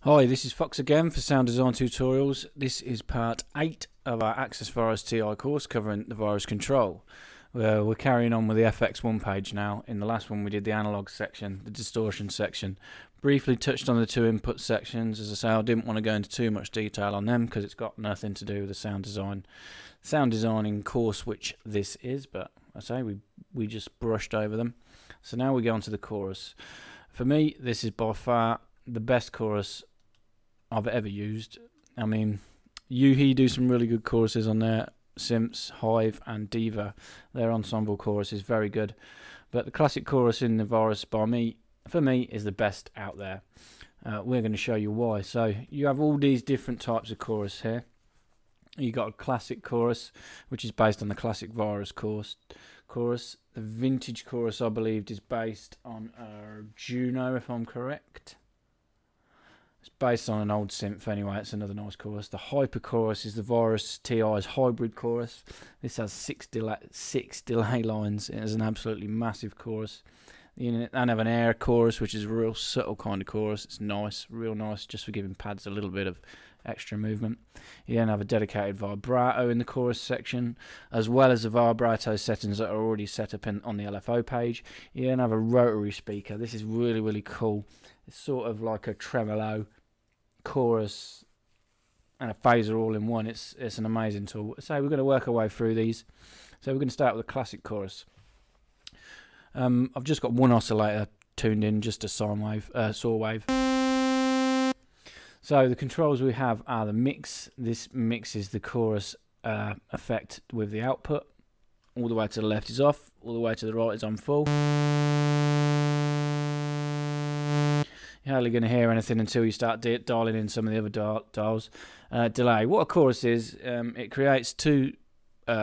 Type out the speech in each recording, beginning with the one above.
Hi, this is Fox again for Sound Design Tutorials. This is part 8 of our Access Virus TI course covering the virus control. We're carrying on with the FX1 page now. In the last one we did the analog section, the distortion section. Briefly touched on the two input sections. As I say, I didn't want to go into too much detail on them because it's got nothing to do with the sound designing course which this is, but I say we just brushed over them. So now we go on to the chorus. For me, this is by far the best chorus I've ever used. I mean, Yuhi do some really good choruses on there. Simps, Hive and Diva, their ensemble chorus is very good. But the classic chorus in the Virus for me, is the best out there. We're going to show you why. So you have all these different types of chorus here. You got a classic chorus, which is based on the classic Virus chorus. The vintage chorus, I believe, is based on Juno, if I'm correct. It's based on an old synth anyway. It's another nice chorus. The hyper chorus is the Virus TI's hybrid chorus. This has six delay lines. It is an absolutely massive chorus. You then have an air chorus, which is a real subtle kind of chorus. It's nice, real nice, just for giving pads a little bit of extra movement. You then have a dedicated vibrato in the chorus section, as well as the vibrato settings that are already set up on the LFO page. You then have a rotary speaker. This is really, really cool. It's sort of like a tremolo chorus and a phaser all in one. It's an amazing tool. So we're going to work our way through these. So we're going to start with the classic chorus. I've just got one oscillator tuned in, just a saw wave. So the controls we have are the mix. This mixes the chorus effect with the output. All the way to the left is off, all the way to the right is on full. You're hardly going to hear anything until you start dialing in some of the other dials. Delay. What a chorus is, it creates two,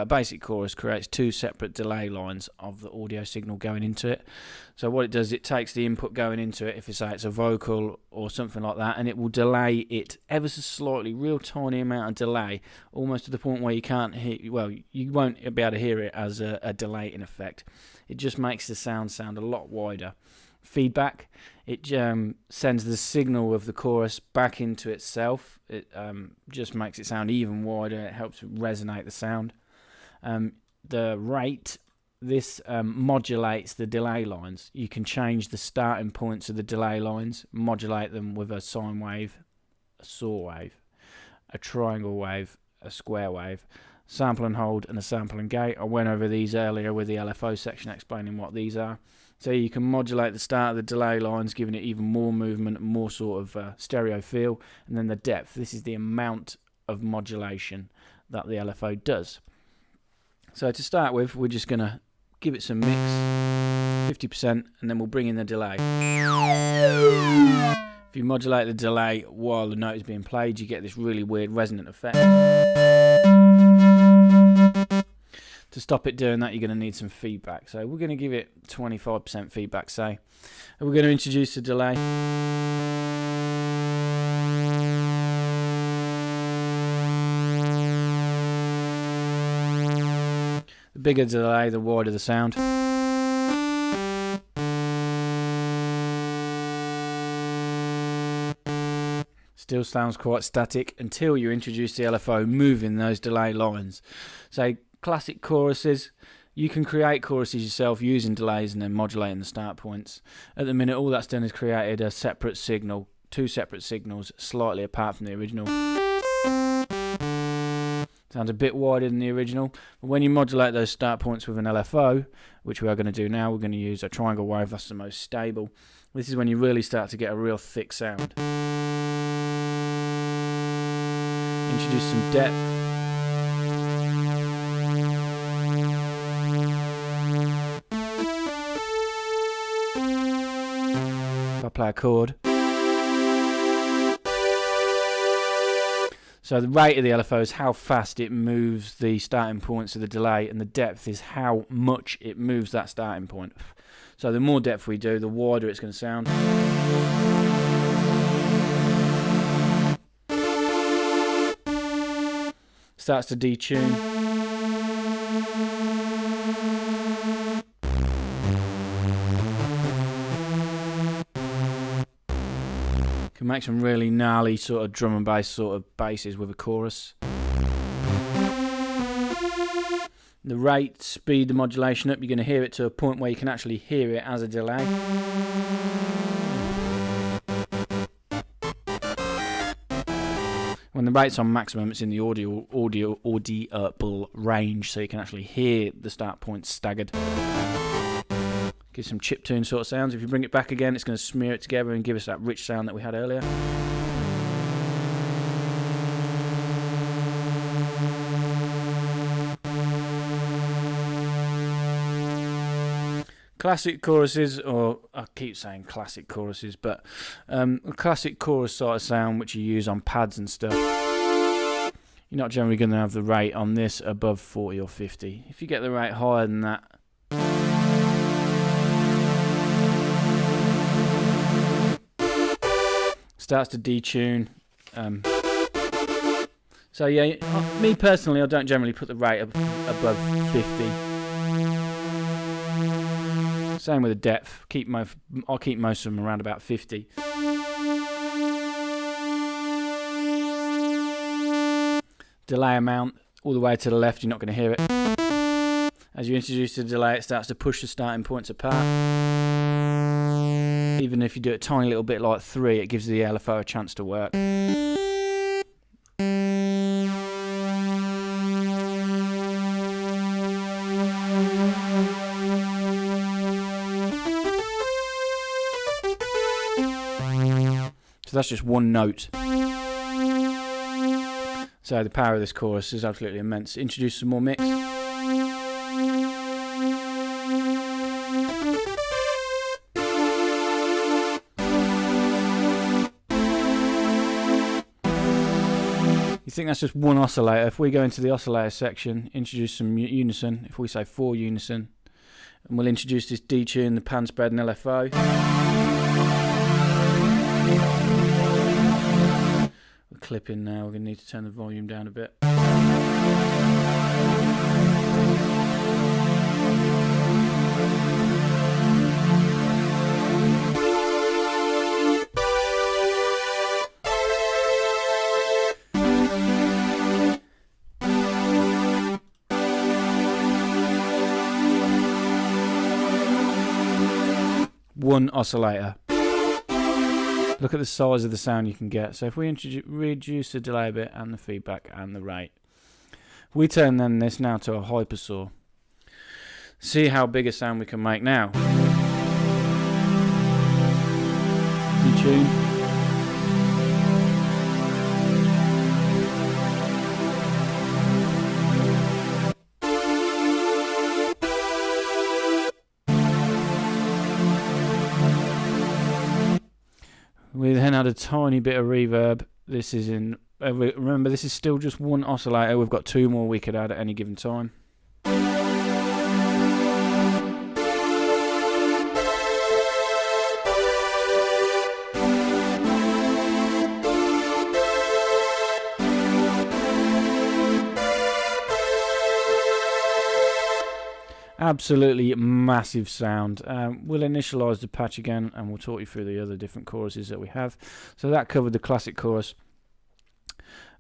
basic chorus creates two separate delay lines of the audio signal going into it. So what it does, it takes the input going into it, if you say it's a vocal or something like that, and it will delay it ever so slightly, real tiny amount of delay, almost to the point where you can't hear, well, you won't be able to hear it as a delay in effect. It just makes the sound a lot wider. Feedback, it sends the signal of the chorus back into itself. It just makes it sound even wider. It helps resonate the sound. The rate, this modulates the delay lines. You can change the starting points of the delay lines, modulate them with a sine wave, a saw wave, a triangle wave, a square wave, sample and hold, and a sample and gate. I went over these earlier with the LFO section explaining what these are. So you can modulate the start of the delay lines, giving it even more movement, more sort of stereo feel, and then the depth. This is the amount of modulation that the LFO does. So to start with, we're just going to give it some mix, 50%, and then we'll bring in the delay. If you modulate the delay while the note is being played, you get this really weird resonant effect. To stop it doing that, you're going to need some feedback. So we're going to give it 25% feedback, say. And we're going to introduce a delay. The bigger the delay, the wider the sound. Still sounds quite static until you introduce the LFO, moving those delay lines. So classic choruses, you can create choruses yourself using delays and then modulating the start points. At the minute, all that's done is created a separate signal, two separate signals slightly apart from the original. Sounds a bit wider than the original, but when you modulate those start points with an LFO, which we are going to do now, we're going to use a triangle wave. That's the most stable. This is when you really start to get a real thick sound. Introduce some depth. If I play a chord. So the rate of the LFO is how fast it moves the starting points of the delay, and the depth is how much it moves that starting point. So the more depth we do, the wider it's going to sound. Starts to detune. Can make some really gnarly sort of drum and bass sort of basses with a chorus. The rate, speed, the modulation up, you're going to hear it to a point where you can actually hear it as a delay. When the rate's on maximum, it's in the audible range, so you can actually hear the start point staggered. Give some chiptune sort of sounds. If you bring it back again, it's going to smear it together and give us that rich sound that we had earlier. Classic choruses, or I keep saying classic choruses, but a classic chorus sort of sound which you use on pads and stuff, you're not generally going to have the rate on this above 40 or 50. If you get the rate higher than that, starts to detune. So yeah, me personally, I don't generally put the rate above 50. Same with the depth. I'll keep most of them around about 50. Delay amount all the way to the left, you're not going to hear it. As you introduce the delay, it starts to push the starting points apart. Even if you do it a tiny little bit like 3, it gives the LFO a chance to work. So that's just one note. So the power of this chorus is absolutely immense. Introduce some more mix. You think that's just one oscillator. If we go into the oscillator section, introduce some unison, if we say 4 unison, and we'll introduce this detune, the pan spread and LFO. We're clipping now, we're going to need to turn the volume down a bit. One oscillator. Look at the size of the sound you can get. So if we reduce the delay a bit and the feedback and the rate, we turn then this now to a hypersaw. See how big a sound we can make now. Detune. We then add a tiny bit of reverb. This is in, remember this is still just one oscillator, we've got 2 more we could add at any given time. Absolutely massive sound. We'll initialize the patch again and we'll talk you through the other different choruses that we have. So that covered the classic chorus.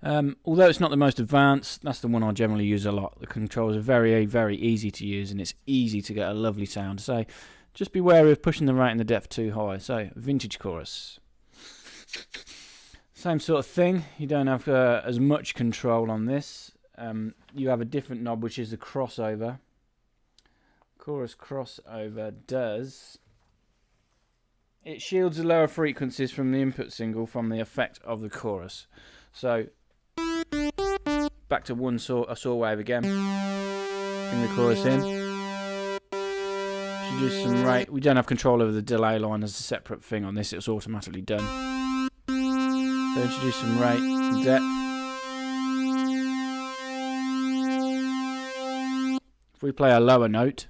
Although it's not the most advanced, that's the one I generally use a lot. The controls are very, very easy to use and it's easy to get a lovely sound. So just be wary of pushing the rate and the depth too high. So vintage chorus. Same sort of thing. You don't have as much control on this. You have a different knob which is the crossover. Chorus crossover does, it shields the lower frequencies from the input signal from the effect of the chorus. So back to a saw wave again, bring the chorus in, introduce some rate. We don't have control over the delay line as a separate thing on this, it's automatically done. So introduce some rate and depth. If we play a lower note,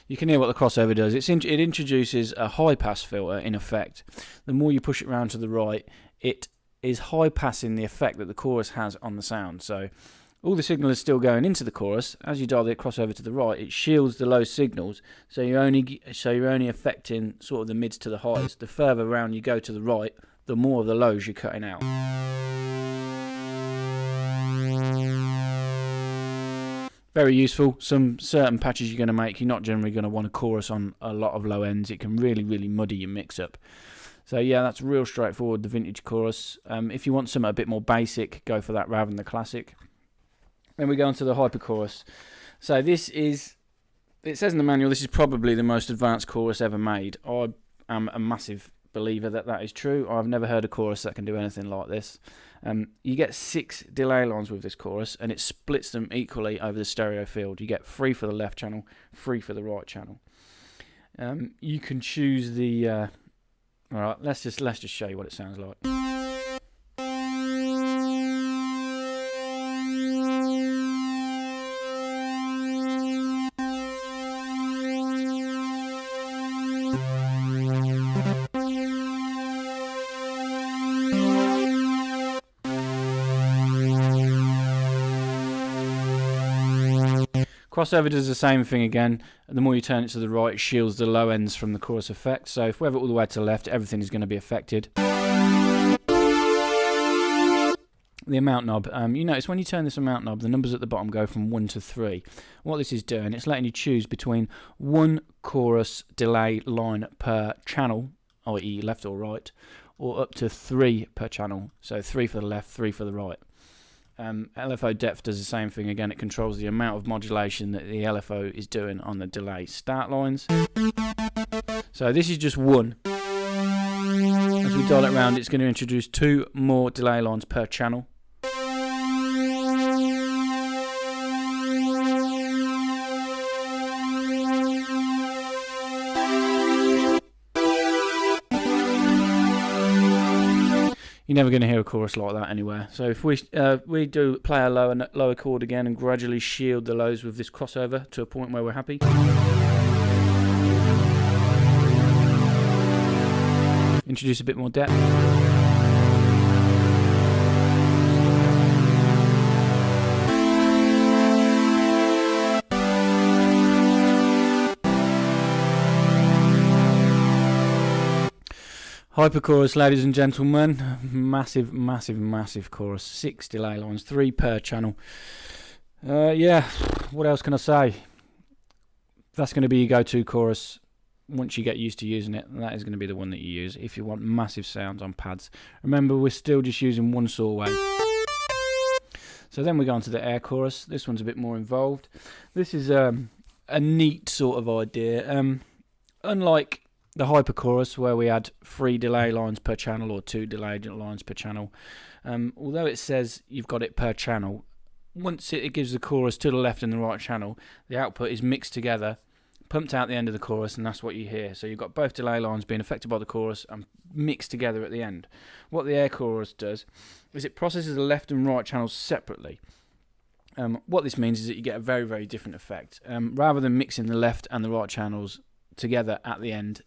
you can hear what the crossover does. It introduces a high pass filter in effect. The more you push it round to the right, it is high passing the effect that the chorus has on the sound. So All the signal is still going into the chorus. As you dial the crossover to the right, it shields the low signals, so you're only affecting sort of the mids to the highs. The further around you go to the right, the more of the lows you're cutting out. Very useful. Some certain patches you're going to make, you're not generally going to want a chorus on a lot of low ends. It can really muddy your mix up. So yeah, that's real straightforward, the vintage chorus. If you want something a bit more basic, go for that rather than the classic. Then we go on to the hyper chorus. So this is, it says in the manual, this is probably the most advanced chorus ever made. I am a massive believer that that is true. I've never heard a chorus that can do anything like this. You get 6 delay lines with this chorus, and it splits them equally over the stereo field. You get 3 for the left channel, 3 for the right channel. You can choose the. All right, let's just show you what it sounds like. Crossover does the same thing again. The more you turn it to the right, it shields the low ends from the chorus effect. So if we have it all the way to the left, everything is going to be affected. The amount knob. You notice when you turn this amount knob, the numbers at the bottom go from 1 to 3. What this is doing, it's letting you choose between 1 chorus delay line per channel, i.e. left or right, or up to 3 per channel. So 3 for the left, 3 for the right. LFO depth does the same thing again. It controls the amount of modulation that the LFO is doing on the delay start lines. So this is just 1. As we dial it around, it's going to introduce 2 more delay lines per channel. You're never going to hear a chorus like that anywhere. So if we do play a lower chord again and gradually shield the lows with this crossover to a point where we're happy. Introduce a bit more depth. Hyper chorus, ladies and gentlemen. Massive chorus. 6 delay lines, 3 per channel. Yeah, what else can I say? That's going to be your go-to chorus once you get used to using it. That is going to be the one that you use if you want massive sounds on pads. Remember, we're still just using 1 saw wave. So then we go on to the air chorus. This one's a bit more involved. This is a neat sort of idea. Unlike the hyper chorus, where we had 3 delay lines per channel or 2 delay lines per channel, although it says you've got it per channel, once it gives the chorus to the left and the right channel, the output is mixed together, pumped out the end of the chorus, and that's what you hear. So you've got both delay lines being affected by the chorus and mixed together at the end. What the air chorus does is it processes the left and right channels separately. What this means is that you get a very different effect. Rather than mixing the left and the right channels together at the end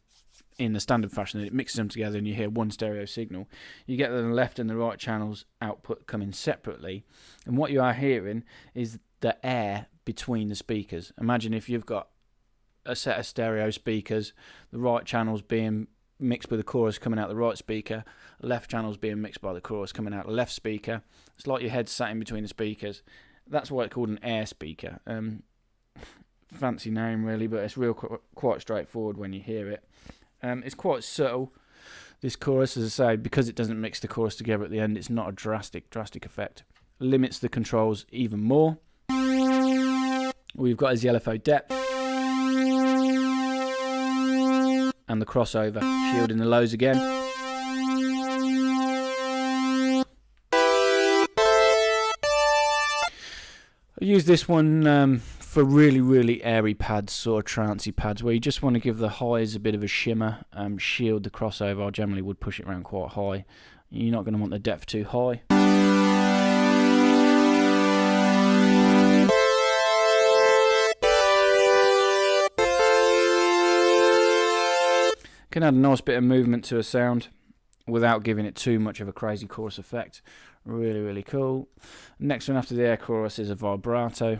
in the standard fashion, it mixes them together and you hear 1 stereo signal. You get the left and the right channels output coming separately, and what you are hearing is the air between the speakers. Imagine if you've got a set of stereo speakers, the right channels being mixed with the chorus coming out the right speaker, left channels being mixed by the chorus coming out the left speaker. It's like your head sat in between the speakers. That's why it's called an air speaker. Fancy name really, but it's quite straightforward when you hear it. It's quite subtle, this chorus, as I say, because it doesn't mix the chorus together at the end. It's not a drastic effect. Limits the controls even more. All you've got is the LFO depth and the crossover, shielding the lows again. I use this one for really airy pads, sort of trancey pads, where you just want to give the highs a bit of a shimmer, shield the crossover. I generally would push it around quite high. You're not going to want the depth too high. Can add a nice bit of movement to a sound. without giving it too much of a crazy chorus effect. Really cool. Next one after the air chorus is a vibrato.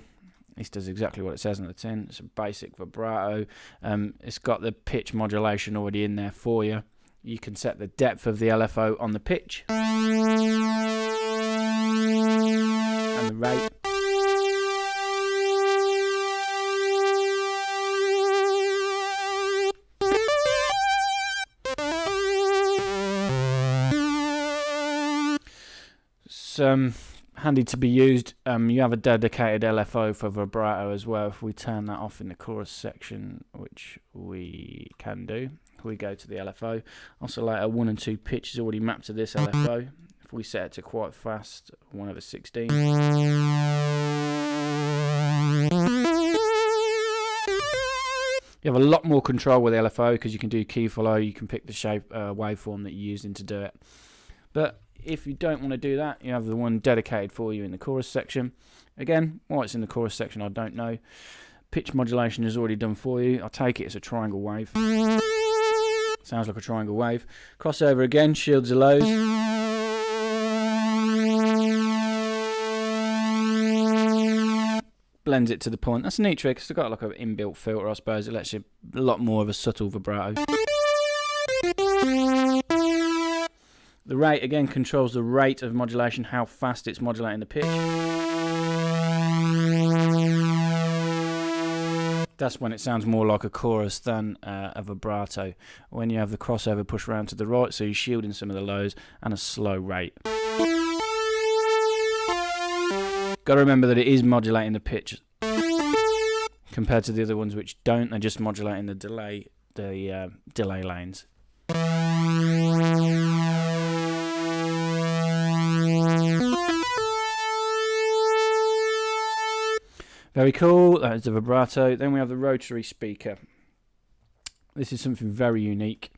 This does exactly what it says on the tin. It's a basic vibrato. It's got the pitch modulation already in there for you. You can set the depth of the LFO on the pitch and the rate. Handy to be used. You have a dedicated LFO for vibrato as well. If we turn that off in the chorus section, which we can do, if we go to the LFO, oscillator 1 and 2 pitch is already mapped to this LFO. If we set it to quite fast, 1/16, you have a lot more control with the LFO because you can do key follow. You can pick the shape waveform that you're using to do it. But if you don't want to do that, you have the one dedicated for you in the chorus section. Again, why it's in the chorus section, I don't know. Pitch modulation is already done for you. I take it it's a triangle wave. Sounds like a triangle wave. Crossover again, shields the lows. Blends it to the point. That's a neat trick. It's got like an inbuilt filter, I suppose. It lets you a lot more of a subtle vibrato. The rate, again, controls the rate of modulation, how fast it's modulating the pitch. That's when it sounds more like a chorus than a vibrato. When you have the crossover push around to the right, so you're shielding some of the lows, and a slow rate. Got to remember that it is modulating the pitch compared to the other ones which don't. They're just modulating the delay lanes. Very cool. That is the vibrato. Then we have the rotary speaker. This is something very unique.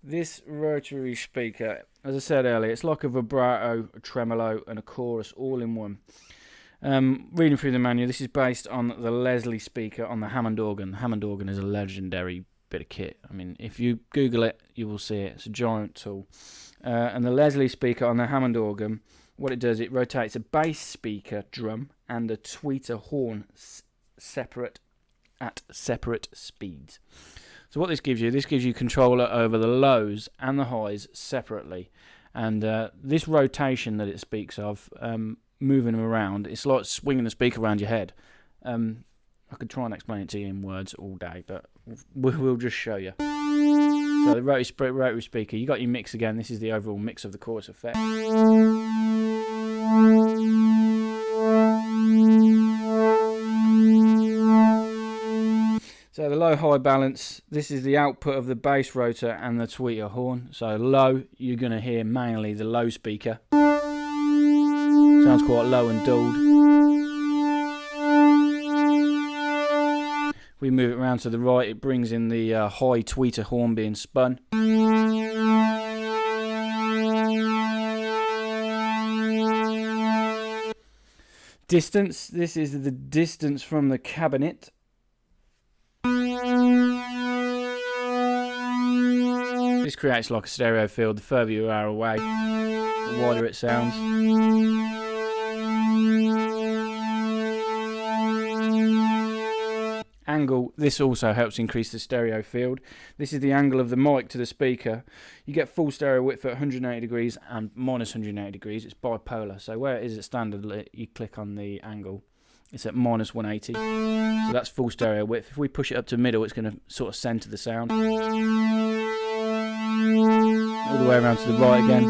This rotary speaker, as I said earlier, it's like a vibrato, a tremolo, and a chorus all in one. Reading through the manual, this is based on the Leslie speaker on the Hammond organ. The Hammond organ is a legendary bit of kit. I mean, if you Google it, you will see it. It's a giant tool. And the Leslie speaker on the Hammond organ, what it does, it rotates a bass speaker drum and a tweeter horn at separate speeds. So what this gives you control over the lows and the highs separately. And this rotation that it speaks of, moving them around, it's like swinging the speaker around your head. I could try and explain it to you in words all day, but we'll just show you. So the rotary speaker, you got your mix again. This is the overall mix of the chorus effect. So the low-high balance, this is the output of the bass rotor and the tweeter horn. So low, you're going to hear mainly the low speaker. Sounds quite low and dulled. We move it around to the right, it brings in the high tweeter horn being spun. Distance, this is the distance from the cabinet. This creates like a stereo field. The further you are away, the wider it sounds. Angle, this also helps increase the stereo field. This is the angle of the mic to the speaker. You get full stereo width at 180 degrees and minus 180 degrees. It's bipolar. So where it is at standard, you click on the angle. It's at minus 180. So that's full stereo width. If we push it up to middle, it's going to sort of center the sound. All the way around to the right again.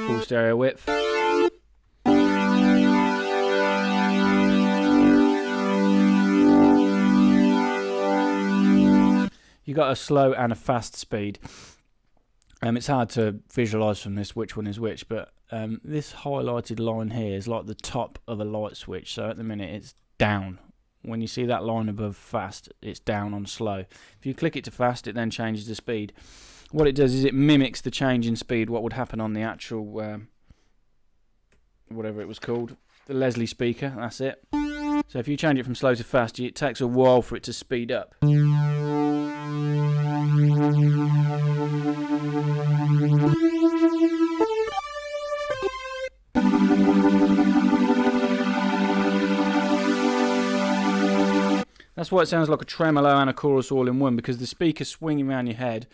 Full stereo width. You've got a slow and a fast speed. It's hard to visualise from this which one is which, but this highlighted line here is like the top of a light switch. So at the minute it's down. When you see that line above fast, it's down on slow. If you click it to fast, it then changes the speed. What it does is it mimics the change in speed, what would happen on the actual, whatever it was called, the Leslie speaker, that's it. So if you change it from slow to fast, it takes a while for it to speed up. That's why it sounds like a tremolo and a chorus all in one, because the speaker's swinging around your head.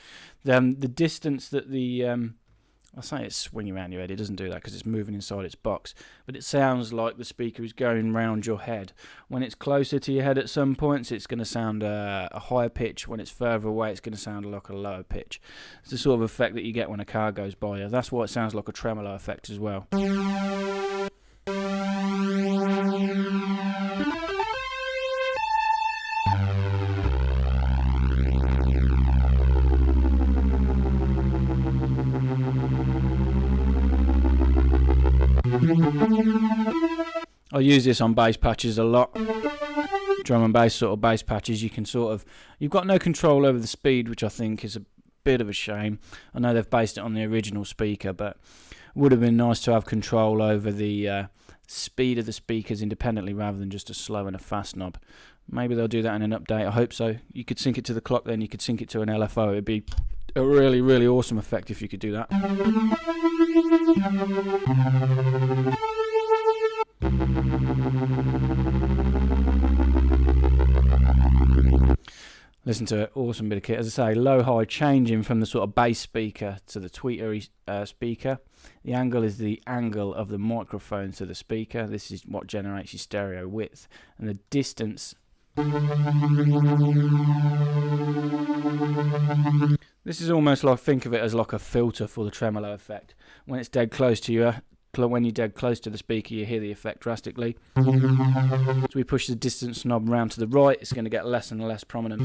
The distance that I say it's swinging around your head, it doesn't do that because it's moving inside its box, but it sounds like the speaker is going round your head. When it's closer to your head at some points, it's going to sound a higher pitch. When it's further away, it's going to sound like a lower pitch. It's the sort of effect that you get when a car goes by you. That's why it sounds like a tremolo effect as well. I use this on bass patches a lot. Drum and bass sort of bass patches, you've got no control over the speed, which I think is a bit of a shame. I know they've based it on the original speaker, but it would have been nice to have control over the speed of the speakers independently rather than just a slow and a fast knob. Maybe they'll do that in an update. I hope so. You could sync it to the clock, then you could sync it to an LFO. It'd be a really, really awesome effect if you could do that. Listen to it, awesome bit of kit. As I say, low-high changing from the sort of bass speaker to the tweetery speaker. The angle is the angle of the microphone to the speaker. This is what generates your stereo width. And the distance... This is almost like, think of it as like a filter for the tremolo effect. When it's dead close to you, when you're dead close to the speaker, you hear the effect drastically. As we push the distance knob round to the right, it's going to get less and less prominent.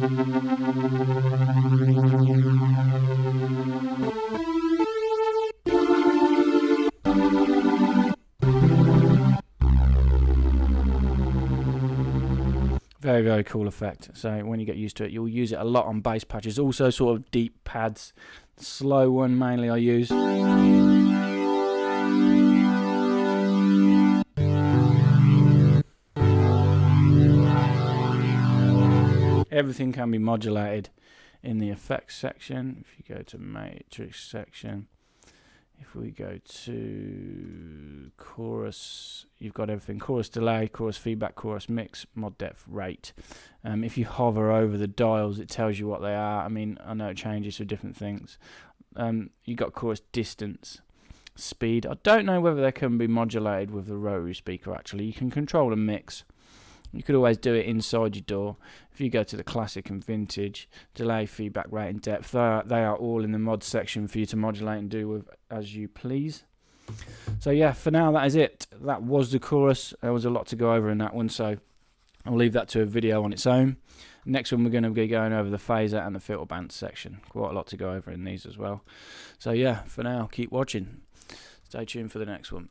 Very, very cool effect. So when you get used to it, you'll use it a lot on bass patches. Also sort of deep pads. The slow one mainly I use. Everything can be modulated in the effects section. If you go to matrix section, if we go to chorus, you've got everything: chorus delay, chorus feedback, chorus mix, mod depth, rate. If you hover over the dials, it tells you what they are. I mean, I know it changes for different things. You've got chorus distance, speed. I don't know whether they can be modulated with the rotary speaker. Actually, you can control a mix. You could always do it inside your DAW. If you go to the classic and vintage, delay, feedback, rate and depth, they are all in the mod section for you to modulate and do with as you please. So yeah, for now that is it. That was the chorus. There was a lot to go over in that one, so I'll leave that to a video on its own. Next one we're going to be going over the phaser and the filter band section. Quite a lot to go over in these as well. So yeah, for now, keep watching. Stay tuned for the next one.